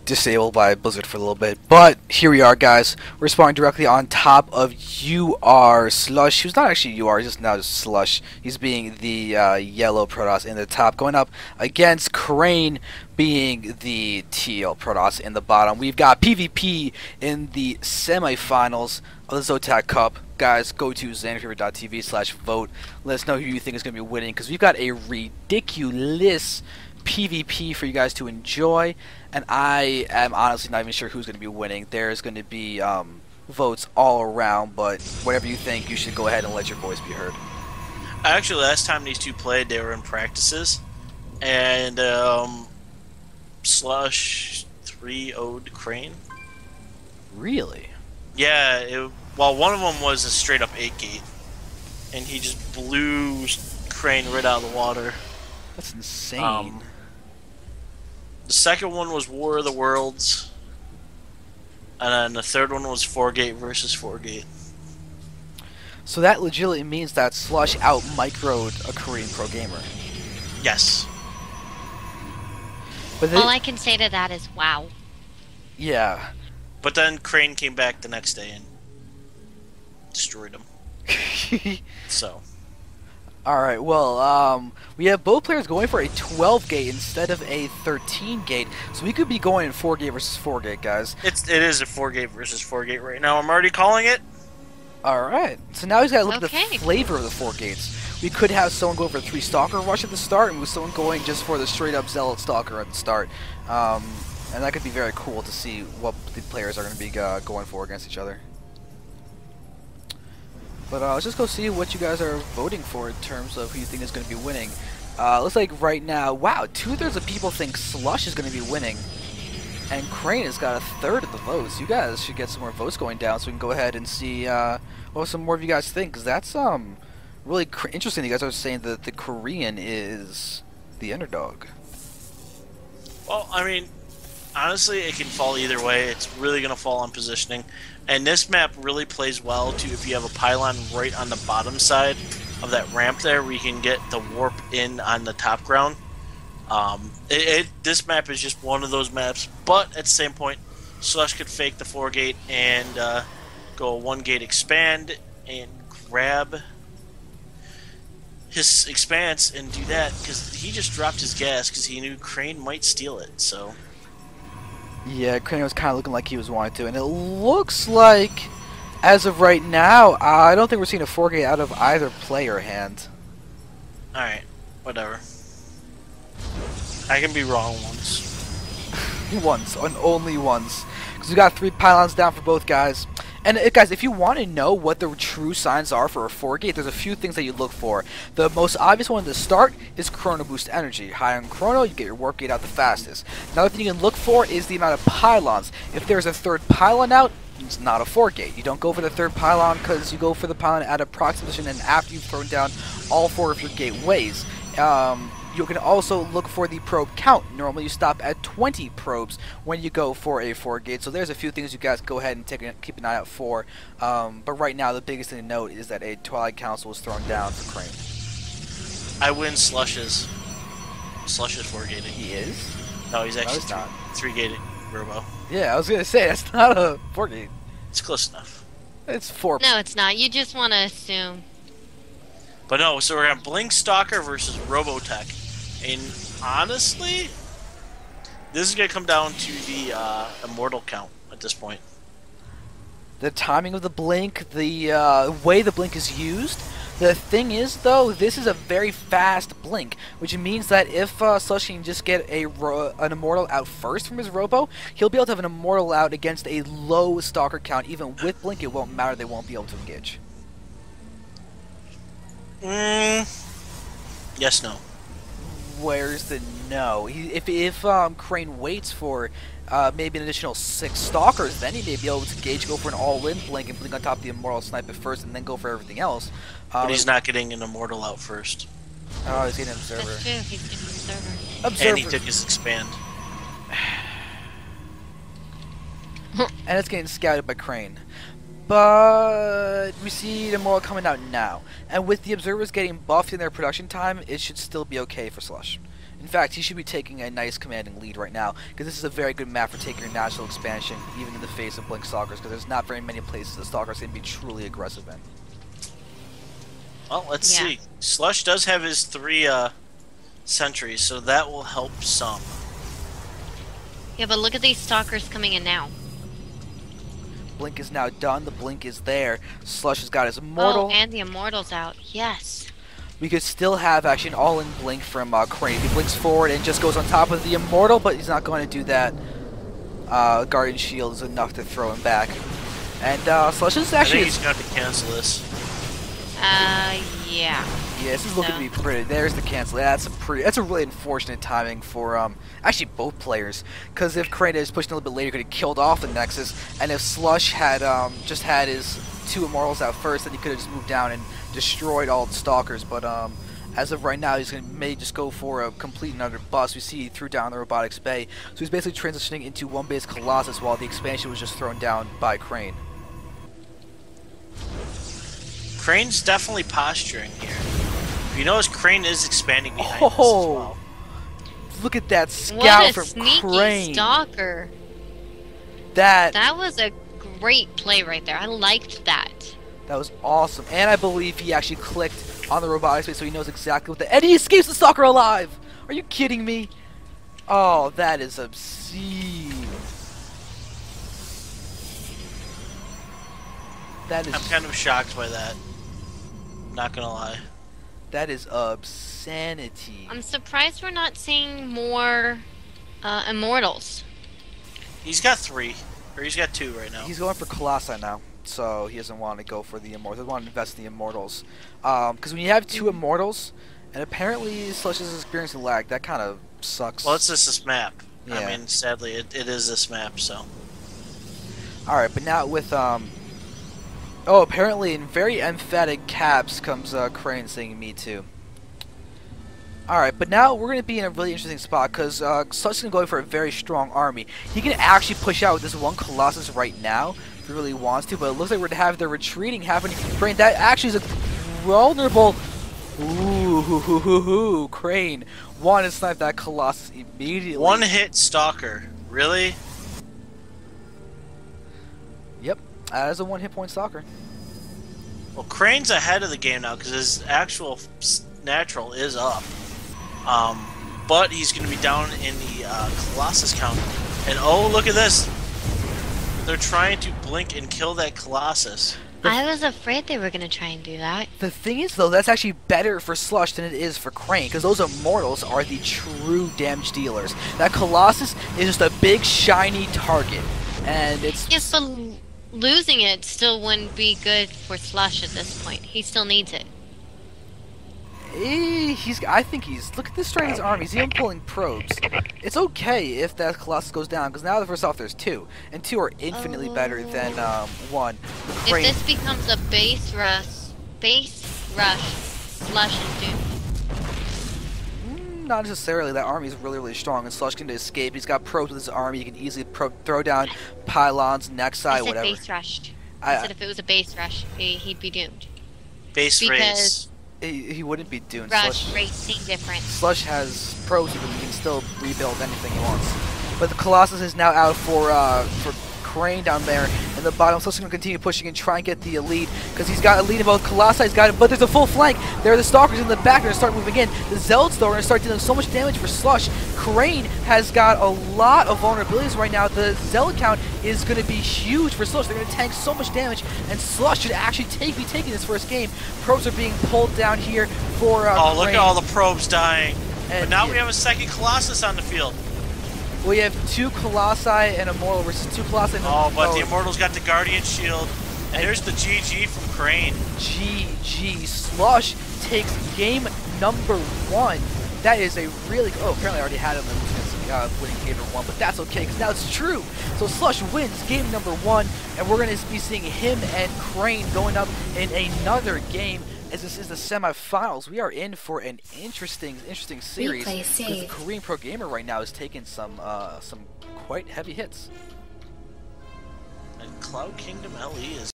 disabled by Blizzard for a little bit. But here we are, guys. We're spawning directly on top of UR Slush, who's not actually UR, he's just now just Slush. He's being the yellow Protoss in the top, going up against Crane being the teal Protoss in the bottom. We've got PvP in the semifinals of the Zotac Cup. Guys, go to zanderfeverSC/vote. Let us know who you think is going to be winning, because we've got a ridiculous PvP for you guys to enjoy, and I am honestly not even sure who's going to be winning. There's going to be votes all around, but whatever you think, you should go ahead and let your voice be heard. Actually, last time these two played, they were in practices, and Slush 3-0'd Crane. Really? Yeah, well, one of them was a straight-up 8-gate, and he just blew Crane right out of the water. That's insane. The second one was War of the Worlds, and then the third one was 4-gate versus 4-gate. So that legitimately means that Slush out-microed a Korean pro gamer. Yes. But all I can say to that is wow. Yeah. But then Crane came back the next day and destroyed him. So. Alright, well, we have both players going for a 12-gate instead of a 13-gate, so we could be going in 4-gate versus 4-gate, guys. It is a 4-gate versus 4-gate right now. I'm already calling it. Alright, so now he's got to look at the flavor of the 4-gates. We could have someone go for a 3-stalker rush at the start, and with someone going just for the straight-up zealot stalker at the start. And that could be very cool to see what the players are going to be going for against each other. But let's just go see what you guys are voting for in terms of who you think is going to be winning. Looks like right now, wow, 2/3 of people think Slush is going to be winning. And Crane has got 1/3 of the votes. You guys should get some more votes going down so we can go ahead and see what some more of you guys think. Because that's really interesting. You guys are saying that the Korean is the underdog. Well, I mean, honestly, it can fall either way. It's really going to fall on positioning. And this map really plays well to if you have a pylon right on the bottom side of that ramp there, where you can get the warp in on the top ground. This map is just one of those maps, but at the same point, Slush could fake the 4-gate and go 1-gate expand and grab his expanse and do that, because he just dropped his gas because he knew Crane might steal it, so... Yeah, Crane was kind of looking like he was wanting to, and it looks like, as of right now, I don't think we're seeing a 4-gate out of either player hand. Alright, whatever. I can be wrong once. Once, and only once. Because we got 3 pylons down for both guys. And guys, if you want to know what the true signs are for a 4-gate, there's a few things that you look for. The most obvious one to start is chrono boost energy. High on chrono, you get your warp gate out the fastest. Another thing you can look for is the amount of pylons. If there's a 3rd pylon out, it's not a 4-gate. You don't go for the 3rd pylon because you go for the pylon at a proximate position and after you've thrown down all 4 of your gateways. You can also look for the probe count. Normally you stop at 20 probes when you go for a 4-gate. So there's a few things you guys go ahead and keep an eye out for. But right now the biggest thing to note is that a Twilight Council was thrown down for Crane. I win Slushes. Slush is 4-gated. He is? No, he's actually not. 3-gated Robo. Yeah, I was going to say, that's not a 4-gate. It's close enough. It's 4. No, it's not. You just want to assume. But no, so we're going to Blink Stalker versus Robotech. And honestly, this is going to come down to the immortal count at this point. The timing of the blink, the way the blink is used. The thing is, though, this is a very fast blink, which means that if Slush can just get an immortal out first from his robo, he'll be able to have an immortal out against a low stalker count. Even with blink, it won't matter. They won't be able to engage. Yes, no. Where's the no? If Crane waits for maybe an additional 6 stalkers, then he may be able to engage, go for an all-in blink, and blink on top of the immortal, snipe it first, and then go for everything else. But he's not getting an immortal out first. Oh, he's getting an observer. That's true. He's getting an Observer. And he took his expand. And it's getting scouted by Crane. But we see the immortal coming out now. And with the observers getting buffed in their production time, it should still be okay for Slush. In fact, he should be taking a nice commanding lead right now, because this is a very good map for taking your national expansion, even in the face of Blink Stalkers, because there's not very many places the Stalkers can be truly aggressive in. Well, let's see. Slush does have his 3 sentries, so that will help some. Yeah, but look at these stalkers coming in now. Blink is now done. The Blink is there. Slush has got his Immortal. Oh, and the Immortal's out. Yes. We could still have actually an all-in Blink from Crane. He blinks forward and just goes on top of the Immortal, but he's not going to do that. Guardian Shield is enough to throw him back. And Slush is actually... I think he's going to have to cancel this. Yeah. Yeah, this is looking to be pretty. There's the cancel. That's a really unfortunate timing for actually both players. Because if Crane had pushed a little bit later, he could have killed off the Nexus. And if Slush had just had his 2 Immortals out first, then he could have just moved down and destroyed all the Stalkers. But as of right now, he's going to may just go for a complete and utter bust. We see he threw down the Robotics Bay, so he's basically transitioning into 1-base Colossus while the expansion was just thrown down by Crane. Crane's definitely posturing here. You notice Crane is expanding behind us as well. Look at that scout what a from sneaky Crane. stalker. That was a great play right there. I liked that. That was awesome. And I believe he actually clicked on the robotics base, so he knows exactly what and he escapes the stalker alive! Are you kidding me? Oh, that is obscene. That is... I'm kind of shocked by that. Not gonna lie. That is obscenity. I'm surprised we're not seeing more Immortals. He's got 3. Or he's got 2 right now. He's going for Colossi now, so he doesn't want to go for the Immortals. He wants to invest in the Immortals. Because when you have 2 Immortals, and apparently Slush is experiencing lag, that kind of sucks. Well, it's just this map. Yeah. I mean, sadly, it is this map, so. Alright, but now with, oh, apparently in very emphatic caps comes Crane saying me too. Alright, but now we're going to be in a really interesting spot because Slush is going to go for a very strong army. He can actually push out with this 1 Colossus right now if he really wants to, but it looks like we're going to have the retreating happening. Crane, that actually is a vulnerable... Ooh, Crane wanted to snipe that Colossus immediately. 1-hit Stalker. Really? Yep, that is a 1-hit point Stalker. Well, Crane's ahead of the game now because his actual natural is up. But he's going to be down in the Colossus count. And oh, look at this! They're trying to blink and kill that Colossus. I was afraid they were going to try and do that. The thing is, though, that's actually better for Slush than it is for Crane, because those Immortals are the true damage dealers. That Colossus is just a big, shiny target, and it's... Yes, but losing it still wouldn't be good for Slush at this point. He still needs it. I think he's... Look at the strength of his army. He's even pulling probes. It's okay if that Colossus goes down, because now, first off, there's 2. And 2 are infinitely better than 1. If this becomes a base rush, Slush is doomed. Not necessarily. That army is really, really strong, and Slush can escape. He's got probes with his army. He can easily throw down pylons, Nexi, whatever. I said base rush. I said if it was a base rush, he'd be doomed. Base race. He wouldn't be doomed. Rush, racing different. Slush has probes, but he can still rebuild anything he wants. But the Colossus is now out for Crane down there in the bottom. Slush is going to continue pushing and try and get the elite, because he's got elite in both Colossi. He's got it, but there's a full flank. There are the Stalkers in the back. They're going to start moving in. The Zealots, though, are going to start dealing so much damage for Slush. Crane has got a lot of vulnerabilities right now. The Zealot count is going to be huge for Slush. They're going to tank so much damage, and Slush should actually be taking this first game. Probes are being pulled down here for oh, Crane. Look at all the probes dying. And but now we have a second Colossus on the field. We have 2 Colossi and Immortal versus 2 Colossi and Immortal. Oh, but the Immortal's got the Guardian Shield. And here's the GG from Crane. GG. Slush takes game number 1. That is a really... Oh, apparently I already had him winning game number 1, but that's okay, because now it's true. So Slush wins game number 1, and we're going to be seeing him and Crane going up in another game. As this is the semifinals, we are in for an interesting series. Because the Korean Pro Gamer right now is taking some quite heavy hits. And Cloud Kingdom LE is